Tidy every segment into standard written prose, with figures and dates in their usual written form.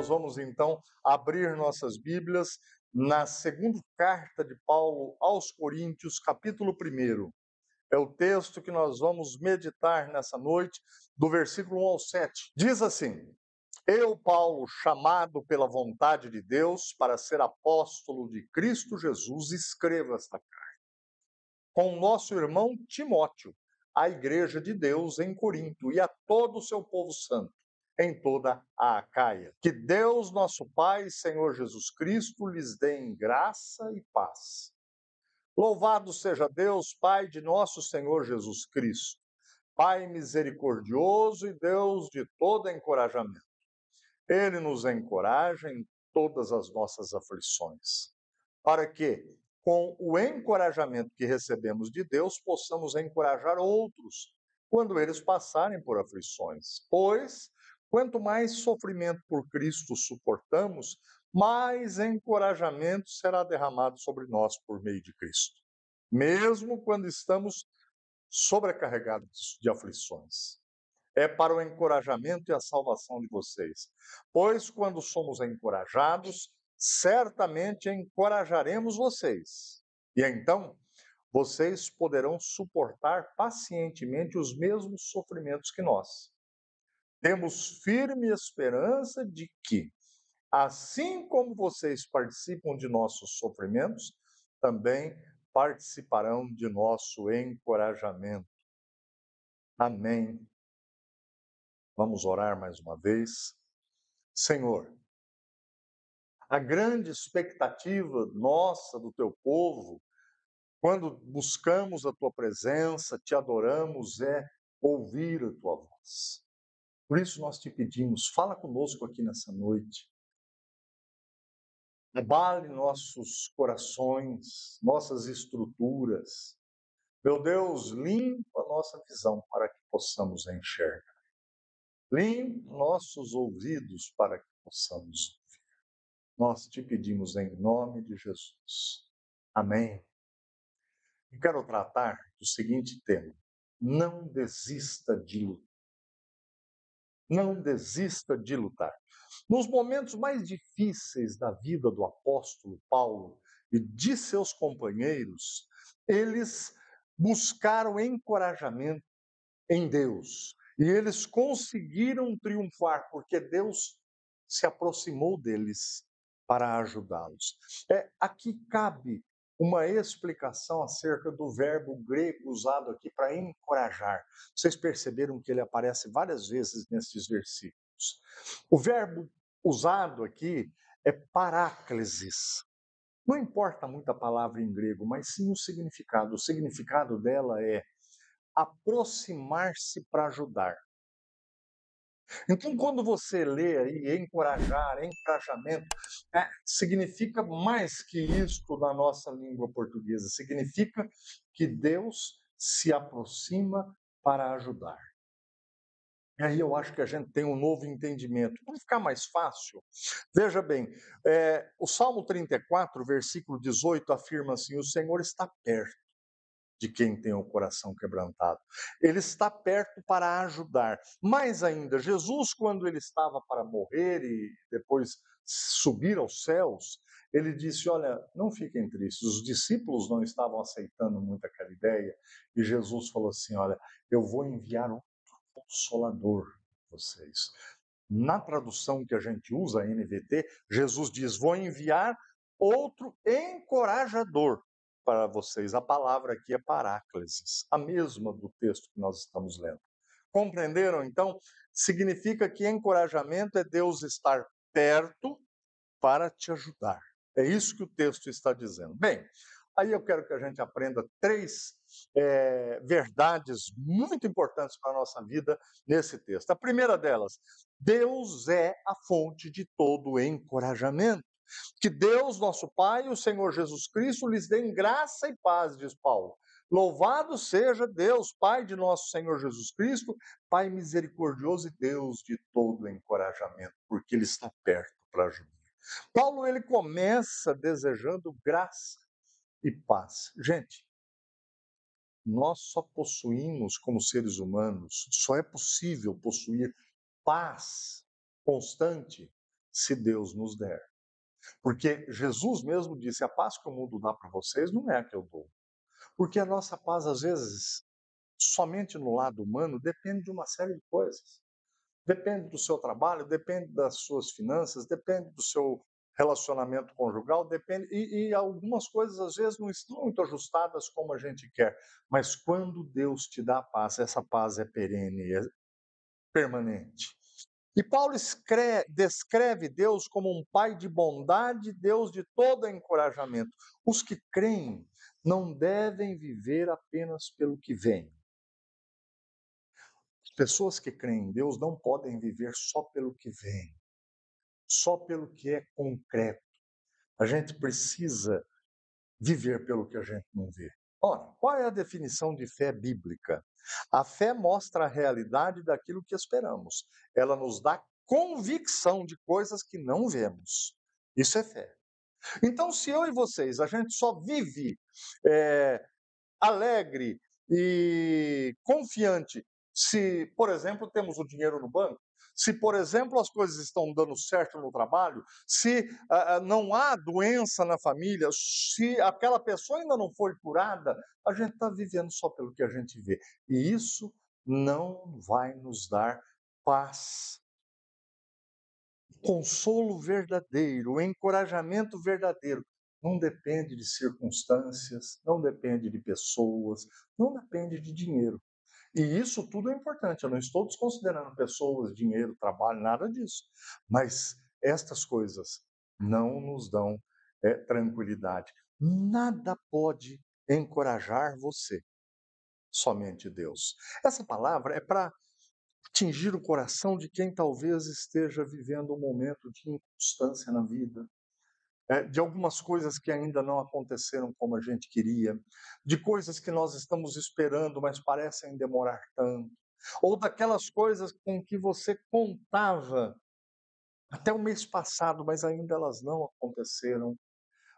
nós vamos então abrir nossas Bíblias na segunda carta de Paulo aos Coríntios, capítulo 1. É o texto que nós vamos meditar nessa noite, do versículo 1 ao 7. Diz assim: Eu, Paulo, chamado pela vontade de Deus para ser apóstolo de Cristo Jesus, escrevo esta carta. Com nosso irmão Timóteo, à igreja de Deus em Corinto e a todo o seu povo santo em toda a Acaia. Que Deus, nosso Pai, Senhor Jesus Cristo, lhes dê em graça e paz. Louvado seja Deus, Pai de nosso Senhor Jesus Cristo, Pai misericordioso e Deus de todo encorajamento. Ele nos encoraja em todas as nossas aflições, para que, com o encorajamento que recebemos de Deus, possamos encorajar outros quando eles passarem por aflições. Pois, quanto mais sofrimento por Cristo suportamos, mais encorajamento será derramado sobre nós por meio de Cristo, mesmo quando estamos sobrecarregados de aflições. É para o encorajamento e a salvação de vocês. Pois quando somos encorajados, certamente encorajaremos vocês. E então, vocês poderão suportar pacientemente os mesmos sofrimentos que nós. Temos firme esperança de que, assim como vocês participam de nossos sofrimentos, também participarão de nosso encorajamento. Amém. Vamos orar mais uma vez. Senhor, a grande expectativa nossa, do teu povo, quando buscamos a tua presença, te adoramos, é ouvir a tua voz. Por isso nós te pedimos, fala conosco aqui nessa noite. Abale nossos corações, nossas estruturas. Meu Deus, limpa a nossa visão para que possamos enxergar. Limpe nossos ouvidos para que possamos ouvir. Nós te pedimos em nome de Jesus. Amém. E quero tratar do seguinte tema: não desista de lutar. Não desista de lutar. Nos momentos mais difíceis da vida do apóstolo Paulo e de seus companheiros, eles buscaram encorajamento em Deus. E eles conseguiram triunfar, porque Deus se aproximou deles para ajudá-los. Aqui cabe uma explicação acerca do verbo grego usado aqui para encorajar. Vocês perceberam que ele aparece várias vezes nesses versículos. O verbo usado aqui é paráclesis. Não importa muito a palavra em grego, mas sim o significado. O significado dela é aproximar-se para ajudar. Então, quando você lê aí encorajar, encorajamento, significa mais que isso na nossa língua portuguesa. Significa que Deus se aproxima para ajudar. E aí eu acho que a gente tem um novo entendimento. Para ficar mais fácil, veja bem, o Salmo 34, versículo 18, afirma assim: o Senhor está perto de quem tem o coração quebrantado. Ele está perto para ajudar. Mais ainda, Jesus, quando ele estava para morrer e depois subir aos céus, ele disse: olha, não fiquem tristes. Os discípulos não estavam aceitando muito aquela ideia, e Jesus falou assim: olha, eu vou enviar um consolador para vocês. Na tradução que a gente usa, a NVT, Jesus diz: vou enviar outro encorajador para vocês. A palavra aqui é paráclesis, a mesma do texto que nós estamos lendo. Compreenderam? Então, significa que encorajamento é Deus estar perto para te ajudar. É isso que o texto está dizendo. Bem, aí eu quero que a gente aprenda três verdades muito importantes para a nossa vida nesse texto. A primeira delas: Deus é a fonte de todo encorajamento. Que Deus, nosso Pai, e o Senhor Jesus Cristo lhes dêem graça e paz, diz Paulo. Louvado seja Deus, Pai de nosso Senhor Jesus Cristo, Pai misericordioso e Deus de todo encorajamento, porque Ele está perto para ajudar. Paulo, ele começa desejando graça e paz. Gente, nós só possuímos, como seres humanos, só é possível possuir paz constante se Deus nos der. Porque Jesus mesmo disse: a paz que o mundo dá para vocês não é a que eu dou. Porque a nossa paz, às vezes, somente no lado humano, depende de uma série de coisas. Depende do seu trabalho, depende das suas finanças, depende do seu relacionamento conjugal, depende. E algumas coisas, às vezes, não estão muito ajustadas como a gente quer. Mas quando Deus te dá a paz, essa paz é perene, é permanente. E Paulo descreve Deus como um pai de bondade, Deus de todo encorajamento. Os que creem não devem viver apenas pelo que vem. As pessoas que creem em Deus não podem viver só pelo que vem, só pelo que é concreto. A gente precisa viver pelo que a gente não vê. Ora, qual é a definição de fé bíblica? A fé mostra a realidade daquilo que esperamos. Ela nos dá convicção de coisas que não vemos. Isso é fé. Então, se eu e vocês, a gente só vive alegre e confiante se, por exemplo, temos o dinheiro no banco, se, por exemplo, as coisas estão dando certo no trabalho, se não há doença na família, se aquela pessoa ainda não foi curada, a gente está vivendo só pelo que a gente vê. E isso não vai nos dar paz. Consolo verdadeiro, o encorajamento verdadeiro, não depende de circunstâncias, não depende de pessoas, não depende de dinheiro. E isso tudo é importante, eu não estou desconsiderando pessoas, dinheiro, trabalho, nada disso. Mas estas coisas não nos dão tranquilidade. Nada pode encorajar você, somente Deus. Essa palavra é para atingir o coração de quem talvez esteja vivendo um momento de inconstância na vida, de algumas coisas que ainda não aconteceram como a gente queria, de coisas que nós estamos esperando, mas parecem demorar tanto, ou daquelas coisas com que você contava até o mês passado, mas ainda elas não aconteceram.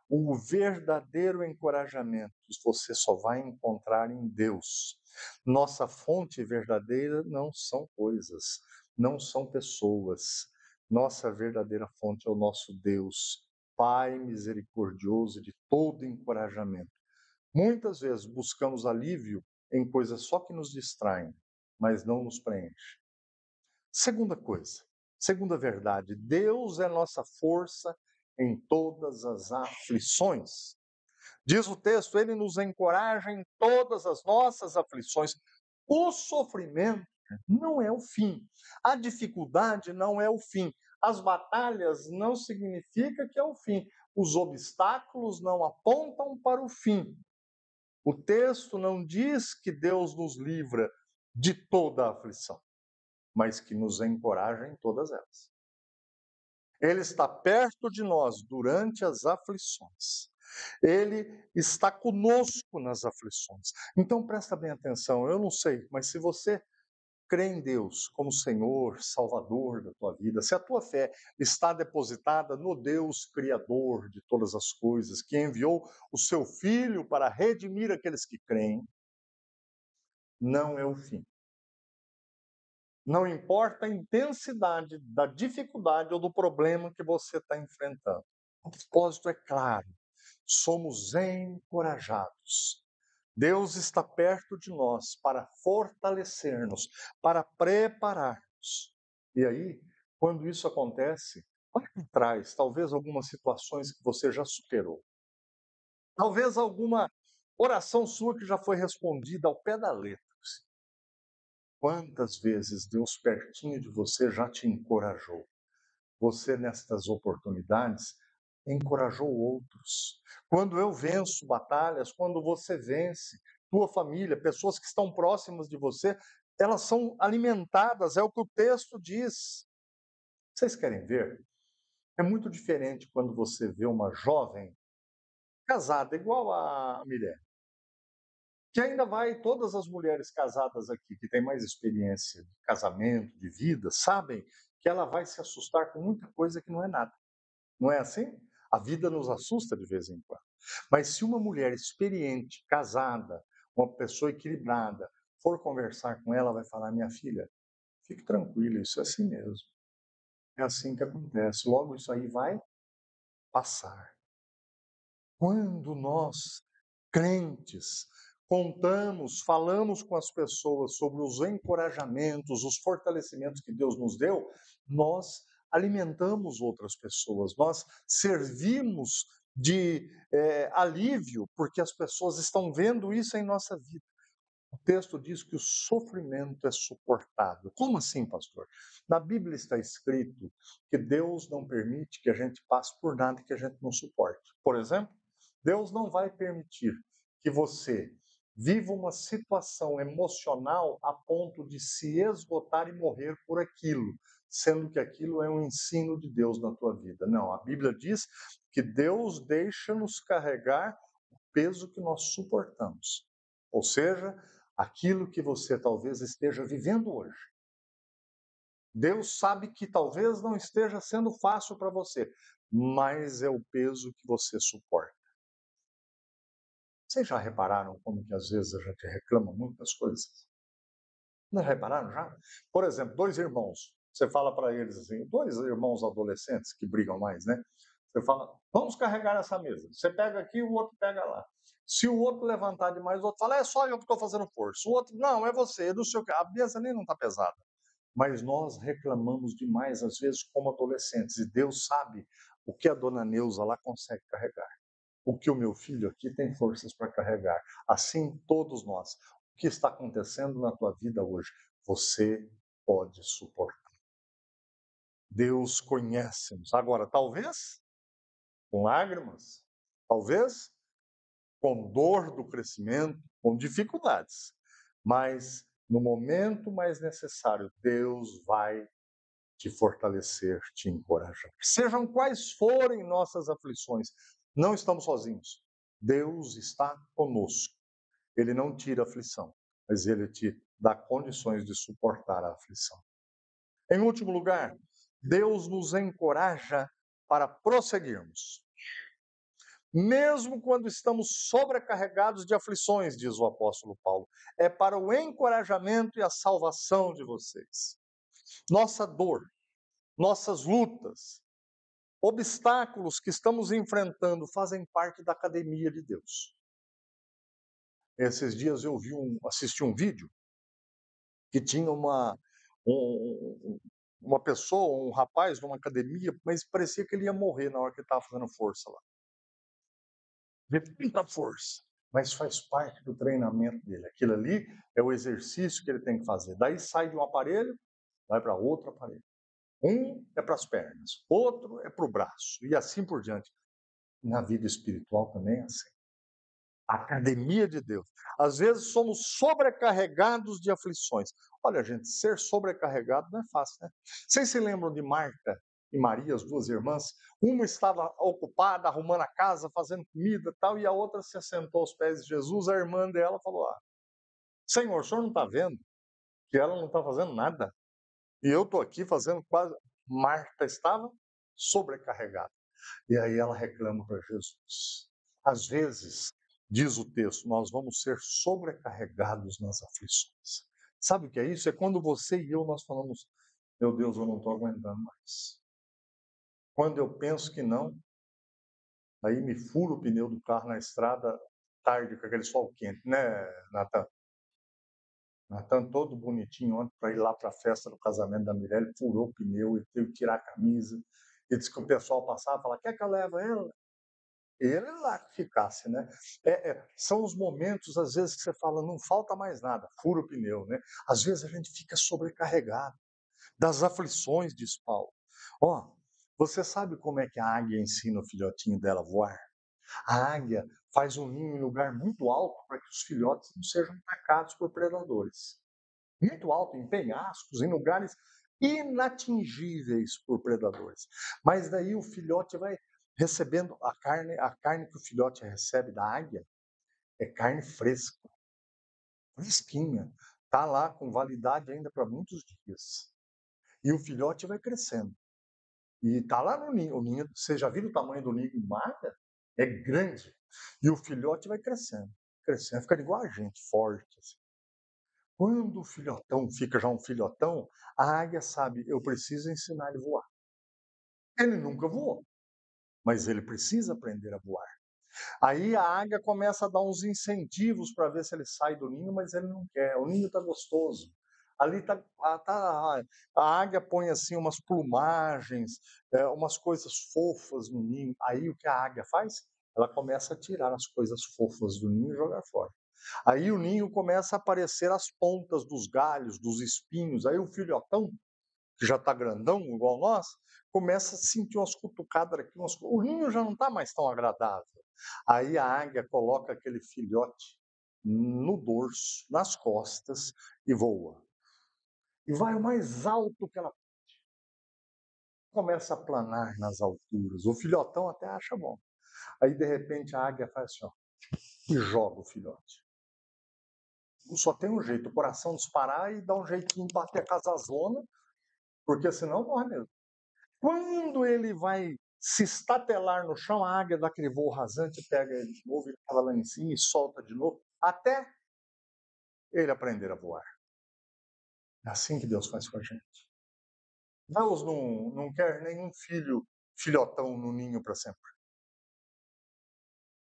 O verdadeiro encorajamento você só vai encontrar em Deus. Nossa fonte verdadeira não são coisas, não são pessoas. Nossa verdadeira fonte é o nosso Deus, Pai misericordioso de todo encorajamento. Muitas vezes buscamos alívio em coisas só que nos distraem, mas não nos preenchem. Segunda coisa, segunda verdade, Deus é nossa força em todas as aflições. Diz o texto, ele nos encoraja em todas as nossas aflições. O sofrimento não é o fim. A dificuldade não é o fim. As batalhas não significa que é o fim. Os obstáculos não apontam para o fim. O texto não diz que Deus nos livra de toda a aflição, mas que nos encoraja em todas elas. Ele está perto de nós durante as aflições. Ele está conosco nas aflições. Então presta bem atenção, eu não sei, mas se você crê em Deus como Senhor, Salvador da tua vida, se a tua fé está depositada no Deus Criador de todas as coisas, que enviou o seu Filho para redimir aqueles que creem, não é o fim. Não importa a intensidade da dificuldade ou do problema que você está enfrentando. O propósito é claro. Somos encorajados. Deus está perto de nós para fortalecer-nos, para preparar-nos. E aí, quando isso acontece, olha para trás, talvez algumas situações que você já superou. Talvez alguma oração sua que já foi respondida ao pé da letra. Quantas vezes Deus pertinho de você já te encorajou? Você, nestas oportunidades, encorajou outros. Quando eu venço batalhas, quando você vence, tua família, pessoas que estão próximas de você, elas são alimentadas, é o que o texto diz. Vocês querem ver? É muito diferente quando você vê uma jovem casada, igual a mulher, que ainda vai, todas as mulheres casadas aqui, que têm mais experiência de casamento, de vida, sabem que ela vai se assustar com muita coisa que não é nada. Não é assim? A vida nos assusta de vez em quando. Mas se uma mulher experiente, casada, uma pessoa equilibrada, for conversar com ela, vai falar: minha filha, fique tranquila, isso é assim mesmo. É assim que acontece. Logo isso aí vai passar. Quando nós, crentes, contamos, falamos com as pessoas sobre os encorajamentos, os fortalecimentos que Deus nos deu, nós alimentamos outras pessoas, nós servimos de alívio, porque as pessoas estão vendo isso em nossa vida. O texto diz que o sofrimento é suportável. Como assim, pastor? Na Bíblia está escrito que Deus não permite que a gente passe por nada que a gente não suporte. Por exemplo, Deus não vai permitir que você viva uma situação emocional a ponto de se esgotar e morrer por aquilo, sendo que aquilo é um ensino de Deus na tua vida. Não, a Bíblia diz que Deus deixa-nos carregar o peso que nós suportamos. Ou seja, aquilo que você talvez esteja vivendo hoje. Deus sabe que talvez não esteja sendo fácil para você, mas é o peso que você suporta. Vocês já repararam como que às vezes a gente reclama muitas coisas? Não repararam já? Por exemplo, dois irmãos. Você fala para eles assim, dois irmãos adolescentes que brigam mais, né? Você fala, vamos carregar essa mesa. Você pega aqui, o outro pega lá. Se o outro levantar demais, o outro fala, é só eu que estou fazendo força. O outro, não, é você, não sei o que. A mesa nem não está pesada. Mas nós reclamamos demais, às vezes, como adolescentes. E Deus sabe o que a dona Neuza lá consegue carregar. O que o meu filho aqui tem forças para carregar. Assim, todos nós. O que está acontecendo na tua vida hoje, você pode suportar. Deus conhece-nos. Agora, talvez com lágrimas, talvez com dor do crescimento, com dificuldades, mas no momento mais necessário, Deus vai te fortalecer, te encorajar. Sejam quais forem nossas aflições, não estamos sozinhos. Deus está conosco. Ele não tira a aflição, mas ele te dá condições de suportar a aflição. Em último lugar, Deus nos encoraja para prosseguirmos. Mesmo quando estamos sobrecarregados de aflições, diz o apóstolo Paulo, é para o encorajamento e a salvação de vocês. Nossa dor, nossas lutas, obstáculos que estamos enfrentando fazem parte da academia de Deus. Esses dias eu assisti um vídeo que tinha uma pessoa, um rapaz numa academia, mas parecia que ele ia morrer na hora que ele estava fazendo força lá. De muita força, mas faz parte do treinamento dele. Aquilo ali é o exercício que ele tem que fazer. Daí sai de um aparelho, vai para outro aparelho. Um é para as pernas, outro é para o braço, e assim por diante. Na vida espiritual também é assim. A academia de Deus. Às vezes somos sobrecarregados de aflições. Olha, gente, ser sobrecarregado não é fácil, né? Vocês se lembram de Marta e Maria, as duas irmãs? Uma estava ocupada, arrumando a casa, fazendo comida e tal, e a outra se assentou aos pés de Jesus. A irmã dela falou: Senhor, o senhor não está vendo que ela não está fazendo nada? E eu estou aqui fazendo quase. Marta estava sobrecarregada. E aí ela reclama para Jesus. Às vezes, diz o texto, nós vamos ser sobrecarregados nas aflições. Sabe o que é isso? É quando você e eu nós falamos, meu Deus, eu não estou aguentando mais. Quando eu penso que não, aí me furo o pneu do carro na estrada tarde com aquele sol quente, né, Natan? Natan todo bonitinho ontem para ir lá para a festa do casamento da Mirelle, furou o pneu e teve que tirar a camisa. E disse que o pessoal passava e falava, quer que eu leve ela? Ele lá que ficasse, né? São os momentos, às vezes, que você fala, não falta mais nada, fura o pneu, né? Às vezes a gente fica sobrecarregado das aflições, diz Paulo. Ó, você sabe como é que a águia ensina o filhotinho dela a voar? A águia faz um ninho em lugar muito alto para que os filhotes não sejam atacados por predadores. Muito alto, em penhascos, em lugares inatingíveis por predadores. Mas daí o filhote vai recebendo a carne que o filhote recebe da águia é carne fresca, fresquinha, tá lá com validade ainda para muitos dias. E o filhote vai crescendo. E tá lá no ninho, você já viu o tamanho do ninho de uma águia? É grande. E o filhote vai crescendo, crescendo, fica igual a gente, forte assim. Quando o filhotão fica já um filhotão, a águia sabe, eu preciso ensinar ele a voar. Ele nunca voou, mas ele precisa aprender a voar. Aí a águia começa a dar uns incentivos para ver se ele sai do ninho, mas ele não quer. O ninho está gostoso. Ali a águia põe assim umas plumagens, umas coisas fofas no ninho. Aí o que a águia faz? Ela começa a tirar as coisas fofas do ninho e jogar fora. Aí o ninho começa a aparecer as pontas dos galhos, dos espinhos. Aí o filhotão, que já está grandão, igual nós, começa a sentir umas cutucadas aqui. O ninho já não está mais tão agradável. Aí a águia coloca aquele filhote no dorso, nas costas, e voa. E vai o mais alto que ela começa a planar nas alturas. O filhotão até acha bom. Aí, de repente, a águia faz assim, ó, e joga o filhote. Só tem um jeito, o coração disparar e dar um jeitinho de bater a casazona, porque senão morre mesmo. Quando ele vai se estatelar no chão, a águia dá aquele voo rasante, pega ele de novo, ele estava lá em cima e solta de novo, até ele aprender a voar. É assim que Deus faz com a gente. Deus não quer nenhum filhotão no ninho para sempre.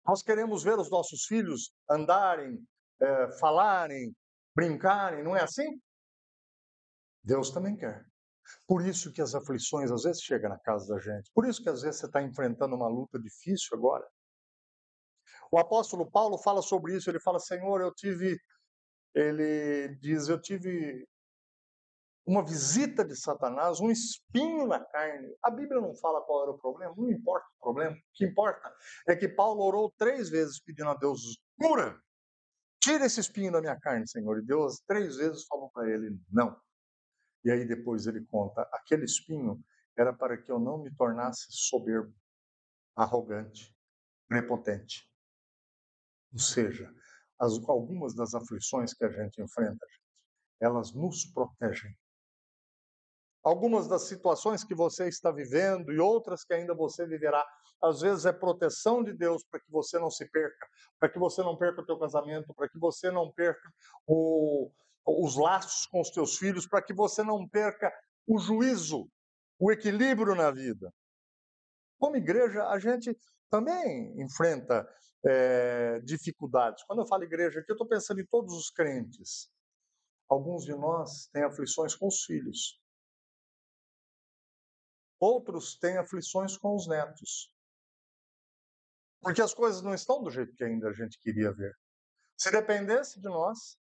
Nós queremos ver os nossos filhos andarem, falarem, brincarem, não é assim? Deus também quer. Por isso que as aflições às vezes chegam na casa da gente. Por isso que às vezes você está enfrentando uma luta difícil agora. O apóstolo Paulo fala sobre isso. Ele fala, Senhor, ele diz, eu tive uma visita de Satanás, um espinho na carne. A Bíblia não fala qual era o problema, não importa o problema. O que importa é que Paulo orou 3 vezes pedindo a Deus, cura, tira esse espinho da minha carne, Senhor. E Deus 3 vezes falou para ele, não. E aí depois ele conta, aquele espinho era para que eu não me tornasse soberbo, arrogante, prepotente. Ou seja, algumas das aflições que a gente enfrenta, elas nos protegem. Algumas das situações que você está vivendo e outras que ainda você viverá, às vezes é proteção de Deus para que você não se perca, para que você não perca o teu casamento, para que você não perca os laços com os teus filhos, para que você não perca o juízo, o equilíbrio na vida. Como igreja, a gente também enfrenta dificuldades. Quando eu falo igreja aqui, eu estou pensando em todos os crentes. Alguns de nós têm aflições com os filhos. Outros têm aflições com os netos. Porque as coisas não estão do jeito que ainda a gente queria ver. Se dependesse de nós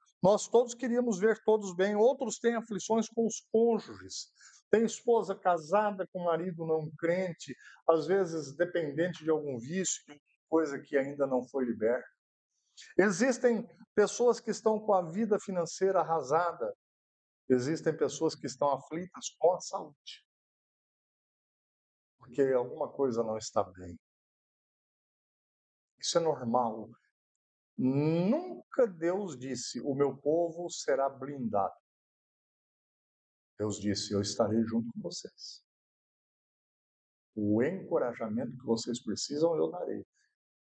todos queríamos ver todos bem. Outros têm aflições com os cônjuges. Tem esposa casada com marido não crente, às vezes dependente de algum vício, de coisa que ainda não foi liberta. Existem pessoas que estão com a vida financeira arrasada. Existem pessoas que estão aflitas com a saúde. Porque alguma coisa não está bem. Isso é normal. Nunca Deus disse, o meu povo será blindado. Deus disse, eu estarei junto com vocês. O encorajamento que vocês precisam, eu darei.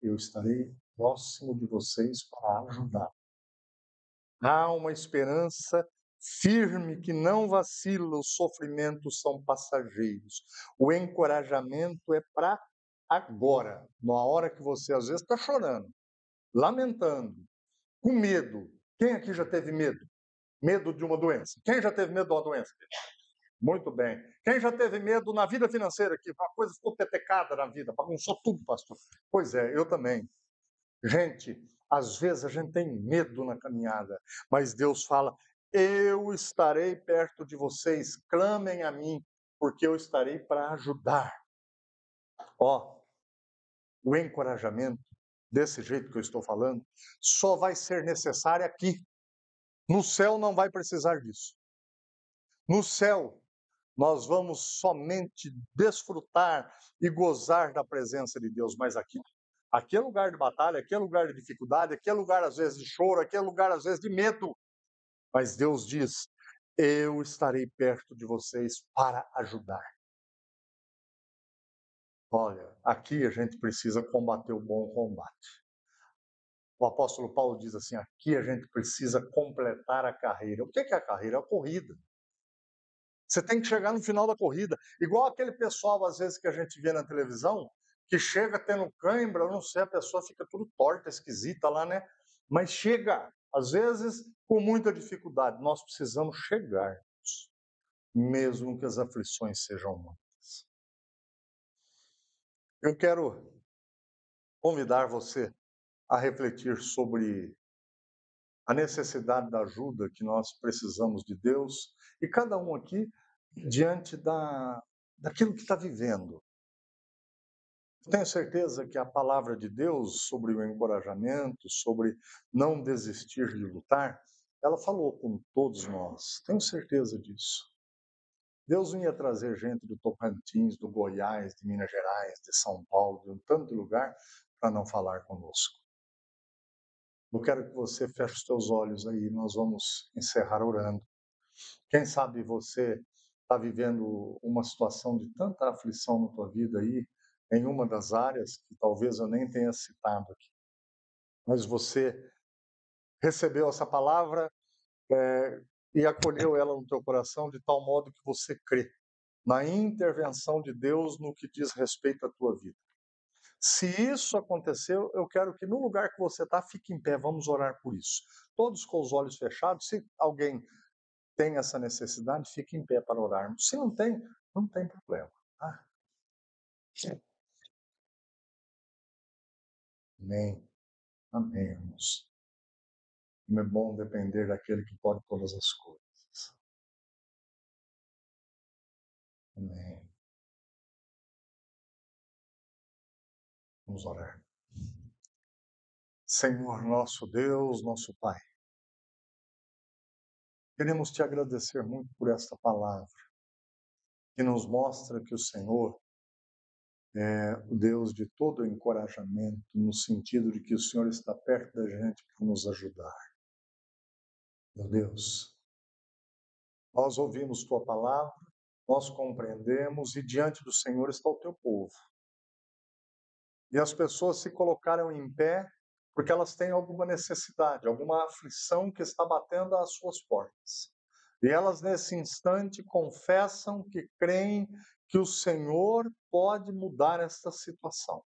Eu estarei próximo de vocês para ajudar. Há uma esperança firme que não vacila, os sofrimentos são passageiros. O encorajamento é para agora, na hora que você às vezes está chorando, lamentando, com medo. Quem aqui já teve medo? Medo de uma doença. Quem já teve medo de uma doença? Muito bem. Quem já teve medo na vida financeira, que a coisa ficou petecada na vida, bagunçou tudo, pastor? Pois é, eu também. Gente, às vezes a gente tem medo na caminhada, mas Deus fala: eu estarei perto de vocês, clamem a mim, porque eu estarei para ajudar. Ó, o encorajamento, desse jeito que eu estou falando, só vai ser necessário aqui. No céu não vai precisar disso. No céu, nós vamos somente desfrutar e gozar da presença de Deus, mas aqui é lugar de batalha, aqui é lugar de dificuldade, aqui é lugar às vezes de choro, aqui é lugar às vezes de medo. Mas Deus diz: eu estarei perto de vocês para ajudar. Olha, aqui a gente precisa combater o bom combate. O apóstolo Paulo diz assim: aqui a gente precisa completar a carreira. O que é a carreira? É a corrida. Você tem que chegar no final da corrida. Igual aquele pessoal, às vezes, que a gente vê na televisão, que chega tendo cãibra, eu não sei, a pessoa fica tudo torta, esquisita lá, né? Mas chega, às vezes, com muita dificuldade. Nós precisamos chegar, mesmo que as aflições sejam muitas. Eu quero convidar você a refletir sobre a necessidade da ajuda que nós precisamos de Deus, e cada um aqui diante daquilo que está vivendo. Tenho certeza que a palavra de Deus sobre o encorajamento, sobre não desistir de lutar, ela falou com todos nós. Tenho certeza disso. Deus não ia trazer gente do Tocantins, do Goiás, de Minas Gerais, de São Paulo, de um tanto lugar, para não falar conosco. Eu quero que você feche os seus olhos aí, nós vamos encerrar orando. Quem sabe você está vivendo uma situação de tanta aflição na tua vida aí, em uma das áreas que talvez eu nem tenha citado aqui. Mas você recebeu essa palavra e acolheu ela no teu coração de tal modo que você crê na intervenção de Deus no que diz respeito à tua vida. Se isso aconteceu, eu quero que no lugar que você está, fique em pé, vamos orar por isso. Todos com os olhos fechados, se alguém tem essa necessidade, fique em pé para orarmos. Se não tem, não tem problema. Tá? Amém. Amém, irmãos. Como é bom depender daquele que pode todas as coisas. Amém. Vamos orar. Senhor, nosso Deus, nosso Pai, queremos te agradecer muito por esta palavra, que nos mostra que o Senhor é o Deus de todo encorajamento, no sentido de que o Senhor está perto da gente para nos ajudar. Meu Deus, nós ouvimos tua palavra, nós compreendemos e diante do Senhor está o teu povo. E as pessoas se colocaram em pé porque elas têm alguma necessidade, alguma aflição que está batendo às suas portas. E elas, nesse instante, confessam que creem que o Senhor pode mudar esta situação,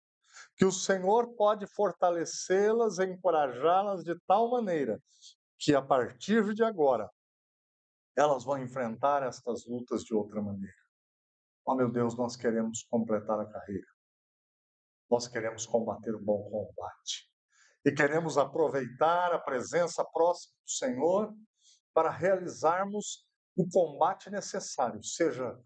que o Senhor pode fortalecê-las, encorajá-las de tal maneira que, a partir de agora, elas vão enfrentar estas lutas de outra maneira. Oh, meu Deus, nós queremos completar a carreira. Nós queremos combater o bom combate. E queremos aproveitar a presença próxima do Senhor para realizarmos o combate necessário, seja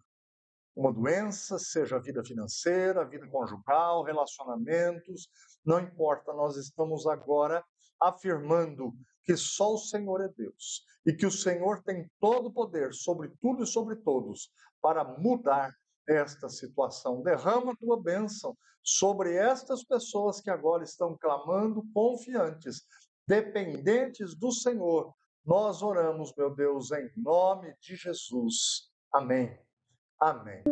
uma doença, seja a vida financeira, a vida conjugal, relacionamentos, não importa, nós estamos agora afirmando que só o Senhor é Deus e que o Senhor tem todo o poder sobre tudo e sobre todos para mudar esta situação. Derrama a tua bênção sobre estas pessoas que agora estão clamando, confiantes, dependentes do Senhor. Nós oramos, meu Deus, em nome de Jesus. Amém. Amém.